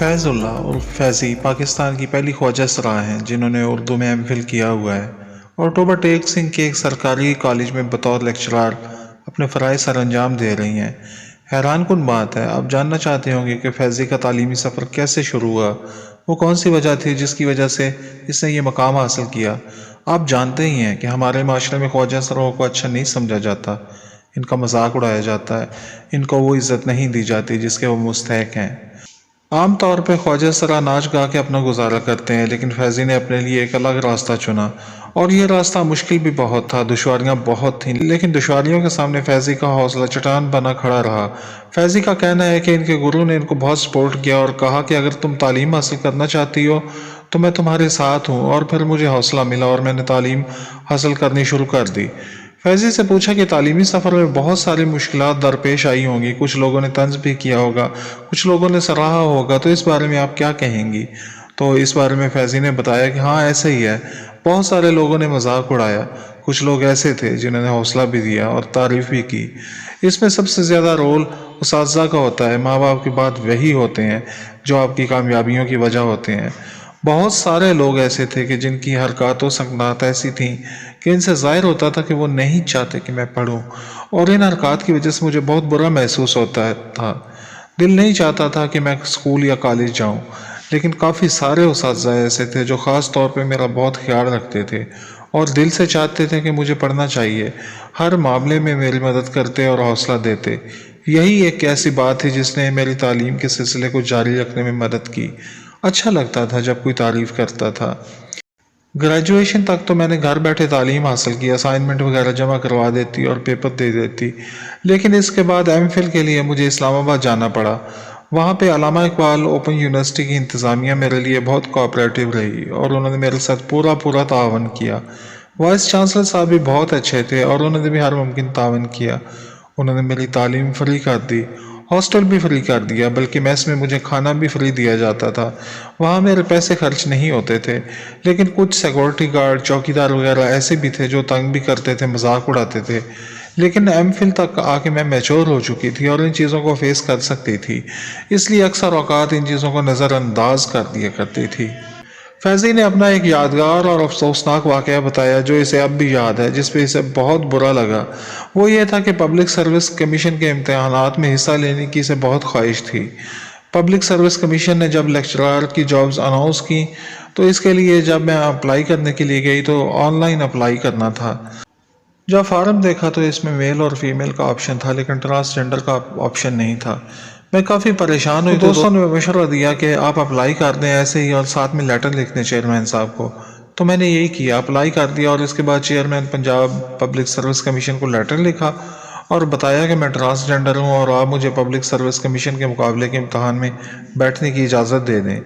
فیض اللہ عرف فیضی پاکستان کی پہلی خواجہ سرا ہیں جنہوں نے اردو میں ایم فل کیا ہوا ہے اور ٹوبہ ٹیک سنگھ کے ایک سرکاری کالج میں بطور لیکچرار اپنے فرائض سر انجام دے رہی ہیں۔ حیران کن بات ہے، آپ جاننا چاہتے ہوں گے کہ فیضی کا تعلیمی سفر کیسے شروع ہوا، وہ کون سی وجہ تھی جس کی وجہ سے اس نے یہ مقام حاصل کیا۔ آپ جانتے ہی ہیں کہ ہمارے معاشرے میں خواجہ سراؤں کو اچھا نہیں سمجھا جاتا، ان کا مذاق اڑایا جاتا ہے، ان کو وہ عزت نہیں دی جاتی جس کے وہ مستحق ہیں۔ عام طور پہ خواجہ سرا ناچ گا کے اپنا گزارا کرتے ہیں، لیکن فیضی نے اپنے لیے ایک الگ راستہ چنا، اور یہ راستہ مشکل بھی بہت تھا، دشواریاں بہت تھیں، لیکن دشواریوں کے سامنے فیضی کا حوصلہ چٹان بنا کھڑا رہا۔ فیضی کا کہنا ہے کہ ان کے گرو نے ان کو بہت سپورٹ کیا اور کہا کہ اگر تم تعلیم حاصل کرنا چاہتی ہو تو میں تمہارے ساتھ ہوں، اور پھر مجھے حوصلہ ملا اور میں نے تعلیم حاصل کرنی شروع کر دی۔ فیضی سے پوچھا کہ تعلیمی سفر میں بہت ساری مشکلات درپیش آئی ہوں گی، کچھ لوگوں نے طنز بھی کیا ہوگا، کچھ لوگوں نے سراہا ہوگا، تو اس بارے میں آپ کیا کہیں گی؟ تو اس بارے میں فیضی نے بتایا کہ ہاں ایسا ہی ہے، بہت سارے لوگوں نے مذاق اڑایا، کچھ لوگ ایسے تھے جنہوں نے حوصلہ بھی دیا اور تعریف بھی کی۔ اس میں سب سے زیادہ رول اساتذہ کا ہوتا ہے، ماں باپ کے بعد وہی ہوتے ہیں جو آپ کی کامیابیوں کی وجہ ہوتے ہیں۔ بہت سارے لوگ ایسے تھے کہ جن کی حرکات و سکنات ایسی تھیں کہ ان سے ظاہر ہوتا تھا کہ وہ نہیں چاہتے کہ میں پڑھوں، اور ان حرکات کی وجہ سے مجھے بہت برا محسوس ہوتا تھا، دل نہیں چاہتا تھا کہ میں اسکول یا کالج جاؤں۔ لیکن کافی سارے اساتذہ ایسے تھے جو خاص طور پہ میرا بہت خیال رکھتے تھے اور دل سے چاہتے تھے کہ مجھے پڑھنا چاہیے، ہر معاملے میں میری مدد کرتے اور حوصلہ دیتے۔ یہی ایک ایسی بات تھی جس نے میری تعلیم کے سلسلے کو جاری رکھنے میں مدد کی۔ اچھا لگتا تھا جب کوئی تعریف کرتا تھا۔ گریجویشن تک تو میں نے گھر بیٹھے تعلیم حاصل کی، اسائنمنٹ وغیرہ جمع کروا دیتی اور پیپر دے دیتی، لیکن اس کے بعد ایم فل کے لیے مجھے اسلام آباد جانا پڑا۔ وہاں پہ علامہ اقبال اوپن یونیورسٹی کی انتظامیہ میرے لیے بہت کوآپریٹو رہی اور انہوں نے میرے ساتھ پورا تعاون کیا۔ وائس چانسلر صاحب بھی بہت اچھے تھے اور انہوں نے بھی ہر ممکن تعاون کیا۔ انہوں نے میری تعلیم فری کر دی، ہاسٹل بھی فری کر دیا، بلکہ میس میں مجھے کھانا بھی فری دیا جاتا تھا۔ وہاں میرے پیسے خرچ نہیں ہوتے تھے، لیکن کچھ سیکورٹی گارڈ، چوکیدار وغیرہ ایسے بھی تھے جو تنگ بھی کرتے تھے، مذاق اڑاتے تھے۔ لیکن ایم فل تک آ کے میں میچور ہو چکی تھی اور ان چیزوں کو فیس کر سکتی تھی، اس لیے اکثر اوقات ان چیزوں کو نظر انداز کر دیا کرتی تھی۔ فیضی نے اپنا ایک یادگار اور افسوسناک واقعہ بتایا جو اسے اب بھی یاد ہے، جس پہ اسے بہت برا لگا۔ وہ یہ تھا کہ پبلک سروس کمیشن کے امتحانات میں حصہ لینے کی اسے بہت خواہش تھی۔ پبلک سروس کمیشن نے جب لیکچرار کی جابز اناؤنس کی تو اس کے لیے جب میں اپلائی کرنے کے لیے گئی تو آن لائن اپلائی کرنا تھا۔ جب فارم دیکھا تو اس میں میل اور فیمیل کا آپشن تھا، لیکن ٹرانسجنڈر کا آپشن نہیں تھا۔ میں کافی پریشان ہوئی، دوستوں نے مشورہ دیا کہ آپ اپلائی کر دیں ایسے ہی اور ساتھ میں لیٹر لکھ دیں چیئرمین صاحب کو۔ تو میں نے یہی کیا، اپلائی کر دیا اور اس کے بعد chairman Punjab public service commission کو لیٹر لکھا اور بتایا کہ میں ٹرانسجنڈر ہوں اور آپ مجھے پبلک سروس کمیشن کے مقابلے کے امتحان میں بیٹھنے کی اجازت دے دیں۔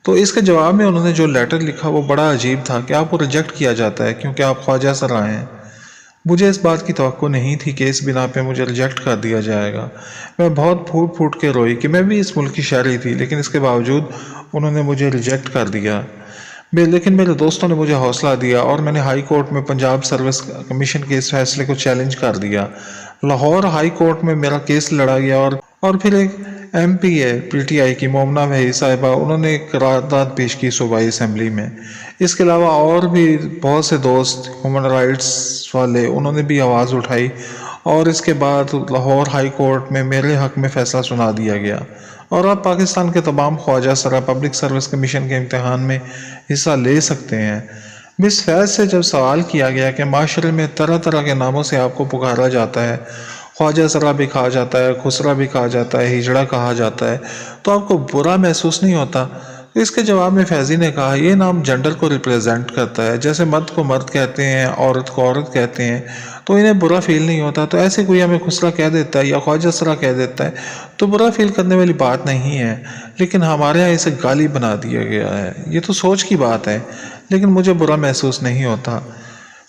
تو اس کے جواب میں انہوں نے جو لیٹر لکھا وہ بڑا عجیب تھا کہ آپ کو ریجیکٹ کیا جاتا ہے کیونکہ آپ خواجہ سرا ہیں۔ مجھے اس بات کی توقع نہیں تھی کہ اس بنا پہ مجھے ریجیکٹ کر دیا جائے گا۔ میں بہت پھوٹ کے روئی کہ میں بھی اس ملک کی شہری تھی، لیکن اس کے باوجود انہوں نے مجھے ریجیکٹ کر دیا۔ لیکن میرے دوستوں نے مجھے حوصلہ دیا اور میں نے ہائی کورٹ میں پنجاب سروس کمیشن کے اس فیصلے کو چیلنج کر دیا۔ لاہور ہائی کورٹ میں میرا کیس لڑا گیا اور پھر ایک M P a P T I کی مومنہ وحید صاحبہ، انہوں نے ایک قرارداد پیش کی صوبائی اسمبلی میں۔ اس کے علاوہ اور بھی بہت سے دوست ہیومن رائٹس والے، انہوں نے بھی آواز اٹھائی اور اس کے بعد لاہور ہائی کورٹ میں میرے حق میں فیصلہ سنا دیا گیا اور اب پاکستان کے تمام خواجہ سرا پبلک سروس کمیشن کے امتحان میں حصہ لے سکتے ہیں۔ مس فیض سے جب سوال کیا گیا کہ معاشرے میں طرح طرح کے ناموں سے آپ کو پکارا جاتا ہے، خواجہ سرا بھی کہا جاتا ہے، خسرا بھی کہا جاتا ہے، ہجڑا کہا جاتا ہے، تو آپ کو برا محسوس نہیں ہوتا؟ اس کے جواب میں فیضی نے کہا یہ نام جنڈر کو ریپریزنٹ کرتا ہے، جیسے مرد کو مرد کہتے ہیں، عورت کو عورت کہتے ہیں، تو انہیں برا فیل نہیں ہوتا۔ تو ایسے کوئی ہمیں خسرا کہہ دیتا ہے یا خواجہ سرا کہہ دیتا ہے تو برا فیل کرنے والی بات نہیں ہے، لیکن ہمارے یہاں اسے گالی بنا دیا گیا ہے۔ یہ تو سوچ کی بات ہے، لیکن مجھے برا محسوس نہیں ہوتا۔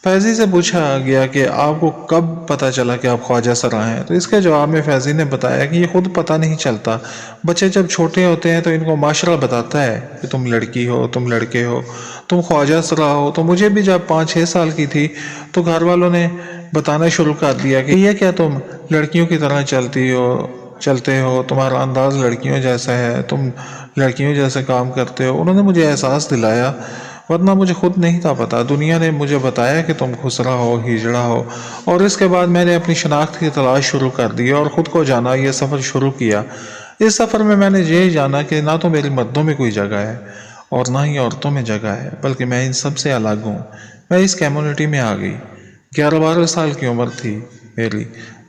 فیضی سے پوچھا گیا کہ آپ کو کب پتہ چلا کہ آپ خواجہ سرا ہیں؟ تو اس کے جواب میں فیضی نے بتایا کہ یہ خود پتہ نہیں چلتا، بچے جب چھوٹے ہوتے ہیں تو ان کو معاشرہ بتاتا ہے کہ تم لڑکی ہو، تم لڑکے ہو، تم خواجہ سرا ہو۔ تو مجھے بھی جب 5-6 سال کی تھی تو گھر والوں نے بتانا شروع کر دیا کہ یہ کیا تم لڑکیوں کی طرح چلتی ہو، چلتے ہو، تمہارا انداز لڑکیوں جیسا ہے، تم لڑکیوں جیسے کام کرتے ہو۔ انہوں نے مجھے احساس دلایا، ورنہ مجھے خود نہیں تھا پتا۔ دنیا نے مجھے بتایا کہ تم خسرا ہو، ہجڑا ہو، اور اس کے بعد میں نے اپنی شناخت کی تلاش شروع کر دی اور خود کو جانا، یہ سفر شروع کیا۔ اس سفر میں نے یہی جانا کہ نہ تو میری مردوں میں کوئی جگہ ہے اور نہ ہی عورتوں میں جگہ ہے، بلکہ میں ان سب سے الگ ہوں۔ میں اس کمیونٹی میں آ گئی۔ 11-12 سال کی عمر تھی میری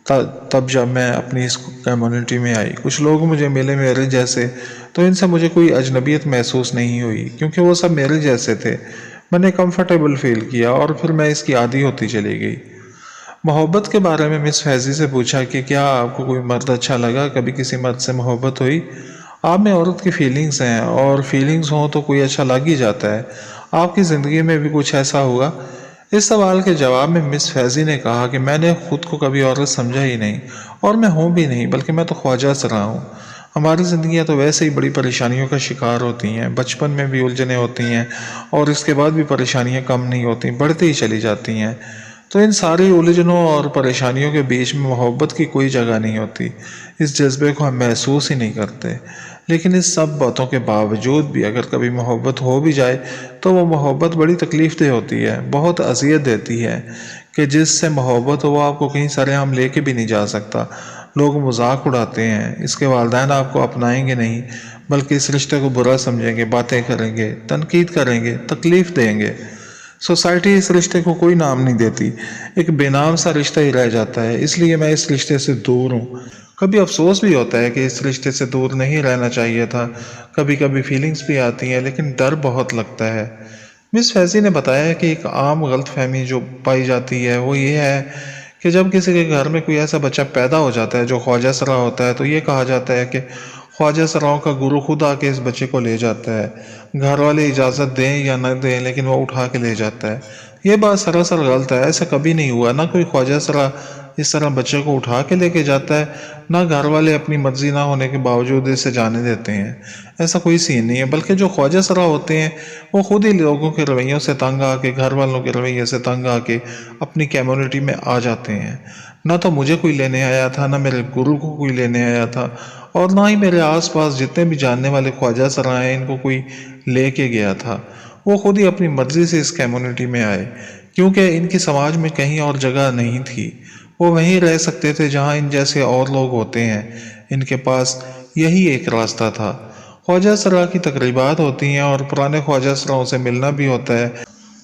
تب جب میں اپنی اس کمیونٹی میں آئی۔ کچھ لوگ مجھے ملے میرے جیسے، تو ان سے مجھے کوئی اجنبیت محسوس نہیں ہوئی، کیونکہ وہ سب میرے جیسے تھے۔ میں نے کمفرٹیبل فیل کیا اور پھر میں اس کی عادی ہوتی چلی گئی۔ محبت کے بارے میں مس فیضی سے پوچھا کہ کیا آپ کو کوئی مرد اچھا لگا، کبھی کسی مرد سے محبت ہوئی؟ آپ میں عورت کی فیلنگز ہیں، اور فیلنگز ہوں تو کوئی اچھا لگ ہی جاتا ہے۔ آپ کی زندگی میں بھی کچھ ایسا ہوا؟ اس سوال کے جواب میں مس فیضی نے کہا کہ میں نے خود کو کبھی عورت سمجھا ہی نہیں، اور میں ہوں بھی نہیں، بلکہ میں تو خواجہ سرا ہوں۔ ہماری زندگیاں تو ویسے ہی بڑی پریشانیوں کا شکار ہوتی ہیں، بچپن میں بھی الجھنیں ہوتی ہیں، اور اس کے بعد بھی پریشانیاں کم نہیں ہوتی، بڑھتی ہی چلی جاتی ہیں۔ تو ان ساری الجھنوں اور پریشانیوں کے بیچ میں محبت کی کوئی جگہ نہیں ہوتی، اس جذبے کو ہم محسوس ہی نہیں کرتے۔ لیکن اس سب باتوں کے باوجود بھی اگر کبھی محبت ہو بھی جائے تو وہ محبت بڑی تکلیف دہ ہوتی ہے، بہت اذیت دیتی ہے، کہ جس سے محبت ہو وہ آپ کو کہیں سرے عام لے کے بھی نہیں جا سکتا۔ لوگ مذاق اڑاتے ہیں، اس کے والدین آپ کو اپنائیں گے نہیں، بلکہ اس رشتے کو برا سمجھیں گے، باتیں کریں گے، تنقید کریں گے، تکلیف دیں گے۔ سوسائٹی اس رشتے کو کوئی نام نہیں دیتی، ایک بے نام سا رشتہ ہی رہ جاتا ہے۔ اس لیے میں اس رشتے سے دور ہوں۔ کبھی افسوس بھی ہوتا ہے کہ اس رشتے سے دور نہیں رہنا چاہیے تھا، کبھی کبھی فیلنگز بھی آتی ہیں، لیکن ڈر بہت لگتا ہے۔ مس فیضی نے بتایا کہ ایک عام غلط فہمی جو پائی جاتی ہے وہ یہ ہے کہ جب کسی کے گھر میں کوئی ایسا بچہ پیدا ہو جاتا ہے جو خواجہ سرا ہوتا ہے، تو یہ کہا جاتا ہے کہ خواجہ سراؤں کا گرو خود آ کے اس بچے کو لے جاتا ہے، گھر والے اجازت دیں یا نہ دیں لیکن وہ اٹھا کے لے جاتا ہے۔ یہ بات سراسر غلط ہے، ایسا کبھی نہیں ہوا، نہ کوئی خواجہ سرا اس طرح بچے کو اٹھا کے لے کے جاتا ہے، نہ گھر والے اپنی مرضی نہ ہونے کے باوجود اسے جانے دیتے ہیں۔ ایسا کوئی سین نہیں ہے، بلکہ جو خواجہ سرا ہوتے ہیں وہ خود ہی لوگوں کے رویوں سے تنگ آ کے، گھر والوں کے رویے سے تنگ آ کے اپنی کمیونٹی میں آ جاتے ہیں۔ نہ تو مجھے کوئی لینے آیا تھا، نہ میرے گرو کو کوئی لینے آیا تھا، اور نہ ہی میرے آس پاس جتنے بھی جاننے والے خواجہ سرا ہیں ان کو کوئی لے کے گیا تھا۔ وہ خود ہی اپنی مرضی سے اس کمیونٹی میں آئے، کیونکہ ان کی سماج میں کہیں اور جگہ نہیں تھی۔ وہ وہیں رہ سکتے تھے جہاں ان جیسے اور لوگ ہوتے ہیں، ان کے پاس یہی ایک راستہ تھا۔ خواجہ سرا کی تقریبات ہوتی ہیں اور پرانے خواجہ سراؤں سے ملنا بھی ہوتا ہے،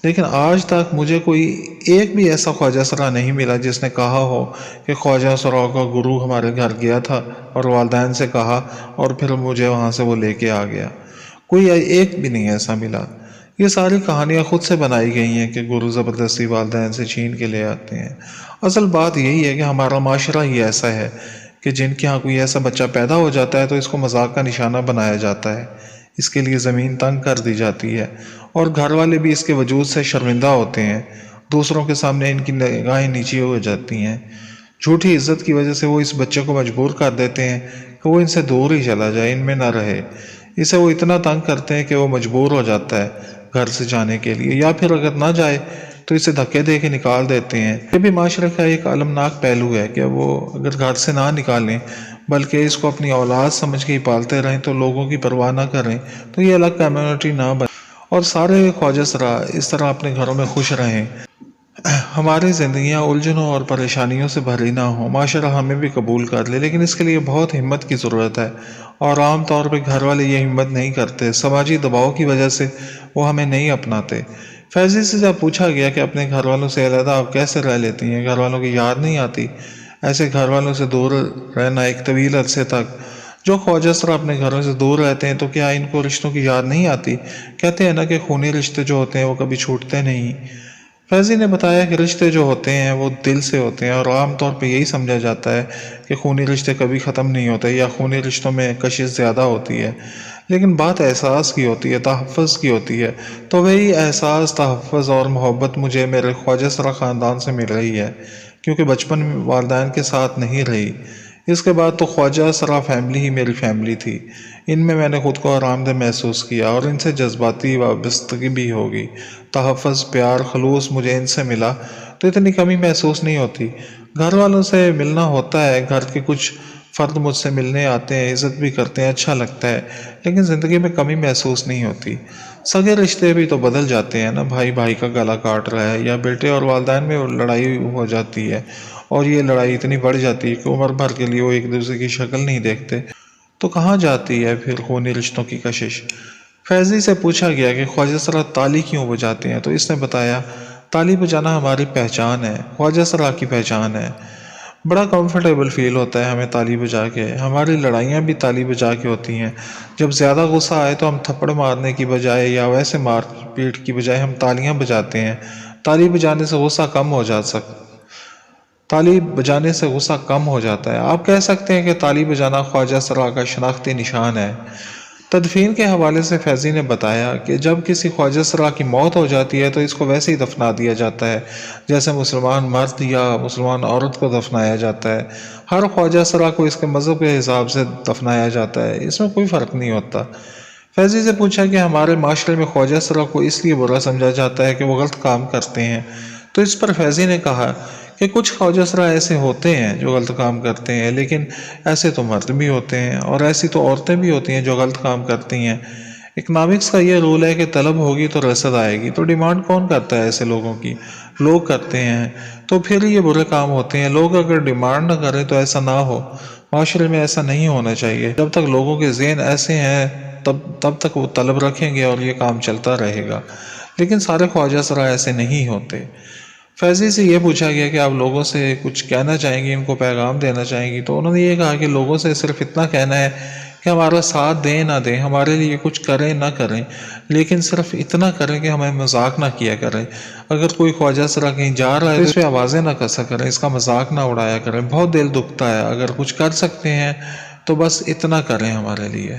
لیکن آج تک مجھے کوئی ایک بھی ایسا خواجہ سرا نہیں ملا جس نے کہا ہو کہ خواجہ سراؤں کا گرو ہمارے گھر گیا تھا اور والدین سے کہا اور پھر مجھے وہاں سے وہ لے کے آ گیا۔ کوئی ایک بھی نہیں ایسا ملا۔ یہ ساری کہانیاں خود سے بنائی گئی ہیں کہ گرو زبردستی والدین سے چھین کے لے آتے ہیں۔ اصل بات یہی ہے کہ ہمارا معاشرہ ہی ایسا ہے کہ جن کے ہاں کوئی ایسا بچہ پیدا ہو جاتا ہے تو اس کو مذاق کا نشانہ بنایا جاتا ہے، اس کے لیے زمین تنگ کر دی جاتی ہے، اور گھر والے بھی اس کے وجود سے شرمندہ ہوتے ہیں، دوسروں کے سامنے ان کی نگاہیں نیچی ہو جاتی ہیں۔ جھوٹی عزت کی وجہ سے وہ اس بچے کو مجبور کر دیتے ہیں کہ وہ ان سے دور ہی چلا جائے، ان میں نہ رہے۔ اسے وہ اتنا تنگ کرتے ہیں کہ وہ مجبور ہو جاتا ہے گھر سے جانے کے لیے، یا پھر اگر نہ جائے تو اسے دھکے دے کے نکال دیتے ہیں۔ یہ بھی معاشرے کا ایک المناک پہلو ہے کہ وہ اگر گھر سے نہ نکالیں بلکہ اس کو اپنی اولاد سمجھ کے ہی پالتے رہیں، تو لوگوں کی پرواہ نہ کریں، تو یہ الگ کمیونٹی نہ بنے اور سارے خواجہ سرا اس طرح اپنے گھروں میں خوش رہیں، ہماری زندگیاں الجھنوں اور پریشانیوں سے بھری نہ ہوں، معاشرہ ہمیں بھی قبول کر لے، لیکن اس کے لیے بہت ہمت کی ضرورت ہے، اور عام طور پہ گھر والے یہ ہمت نہیں کرتے، سماجی دباؤ کی وجہ سے وہ ہمیں نہیں اپناتے۔ فیضی سے جب پوچھا گیا کہ اپنے گھر والوں سے علیحدہ آپ کیسے رہ لیتی ہیں، گھر والوں کی یاد نہیں آتی؟ ایسے گھر والوں سے دور رہنا ایک طویل عرصے تک، جو خواجہ سرا اپنے گھروں سے دور رہتے ہیں تو کیا ان کو رشتوں کی یاد نہیں آتی؟ کہتے ہیں نا کہ خونی رشتے جو ہوتے ہیں وہ کبھی چھوٹتے نہیں۔ فیضی نے بتایا کہ رشتے جو ہوتے ہیں وہ دل سے ہوتے ہیں، اور عام طور پہ یہی سمجھا جاتا ہے کہ خونی رشتے کبھی ختم نہیں ہوتے یا خونی رشتوں میں کشش زیادہ ہوتی ہے، لیکن بات احساس کی ہوتی ہے، تحفظ کی ہوتی ہے۔ تو وہی احساس، تحفظ اور محبت مجھے میرے خواجہ سرا خاندان سے مل رہی ہے، کیونکہ بچپن میں والدین کے ساتھ نہیں رہی۔ اس کے بعد تو خواجہ سرا فیملی ہی میری فیملی تھی، ان میں نے خود کو آرام دہ محسوس کیا اور ان سے جذباتی وابستگی بھی ہوگی۔ تحفظ، پیار، خلوص مجھے ان سے ملا تو اتنی کمی محسوس نہیں ہوتی۔ گھر والوں سے ملنا ہوتا ہے، گھر کے کچھ فرد مجھ سے ملنے آتے ہیں، عزت بھی کرتے ہیں، اچھا لگتا ہے، لیکن زندگی میں کمی محسوس نہیں ہوتی۔ سگے رشتے بھی تو بدل جاتے ہیں نا، بھائی بھائی کا گلا کاٹ رہا ہے، یا بیٹے اور والدین میں لڑائی ہو جاتی ہے، اور یہ لڑائی اتنی بڑھ جاتی ہے کہ عمر بھر کے لیے وہ ایک دوسرے کی شکل نہیں دیکھتے، تو کہاں جاتی ہے پھر خونی رشتوں کی کشش؟ فیضی سے پوچھا گیا کہ خواجہ سرا تالی کیوں بجاتے ہیں، تو اس نے بتایا، تالی بجانا ہماری پہچان ہے، خواجہ سرا کی پہچان ہے۔ بڑا کمفرٹیبل فیل ہوتا ہے ہمیں تالی بجا کے، ہماری لڑائیاں بھی تالی بجا کے ہوتی ہیں۔ جب زیادہ غصہ آئے تو ہم تھپڑ مارنے کی بجائے یا ویسے مار پیٹ کی بجائے ہم تالیاں بجاتے ہیں۔ تالی بجانے سے غصہ کم ہو تالی بجانے سے غصہ کم ہو جاتا ہے۔ آپ کہہ سکتے ہیں کہ تالی بجانا خواجہ سرا کا شناختی نشان ہے۔ تدفین کے حوالے سے فیضی نے بتایا کہ جب کسی خواجہ سرا کی موت ہو جاتی ہے تو اس کو ویسے ہی دفنا دیا جاتا ہے جیسے مسلمان مرد یا مسلمان عورت کو دفنایا جاتا ہے۔ ہر خواجہ سرا کو اس کے مذہب کے حساب سے دفنایا جاتا ہے، اس میں کوئی فرق نہیں ہوتا۔ فیضی سے پوچھا کہ ہمارے معاشرے میں خواجہ سرا کو اس لیے برا سمجھا جاتا ہے کہ وہ غلط کام کرتے ہیں، تو اس پر فیضی نے کہا کہ کچھ خواجہ سرا ایسے ہوتے ہیں جو غلط کام کرتے ہیں، لیکن ایسے تو مرد بھی ہوتے ہیں اور ایسی تو عورتیں بھی ہوتی ہیں جو غلط کام کرتی ہیں۔ اکنامکس کا یہ رول ہے کہ طلب ہوگی تو رسد آئے گی، تو ڈیمانڈ کون کرتا ہے ایسے لوگوں کی؟ لوگ کرتے ہیں، تو پھر یہ برے کام ہوتے ہیں۔ لوگ اگر ڈیمانڈ نہ کریں تو ایسا نہ ہو، معاشرے میں ایسا نہیں ہونا چاہیے۔ جب تک لوگوں کے ذہن ایسے ہیں تب تک وہ طلب رکھیں گے اور یہ کام چلتا رہے گا، لیکن سارے خواجہ سرا ایسے نہیں ہوتے۔ فیضی سے یہ پوچھا گیا کہ آپ لوگوں سے کچھ کہنا چاہیں گی، ان کو پیغام دینا چاہیں گی، تو انہوں نے یہ کہا کہ لوگوں سے صرف اتنا کہنا ہے کہ ہمارا ساتھ دیں نہ دیں، ہمارے لیے کچھ کریں نہ کریں، لیکن صرف اتنا کریں کہ ہمیں مذاق نہ کیا کریں۔ اگر کوئی خواجہ سرا کہیں جا رہا ہے تو اس پہ آوازیں نہ کسا کریں، اس کا مذاق نہ اڑایا کریں، بہت دل دکھتا ہے، اگر کچھ کر سکتے ہیں تو بس اتنا کریں ہمارے لیے۔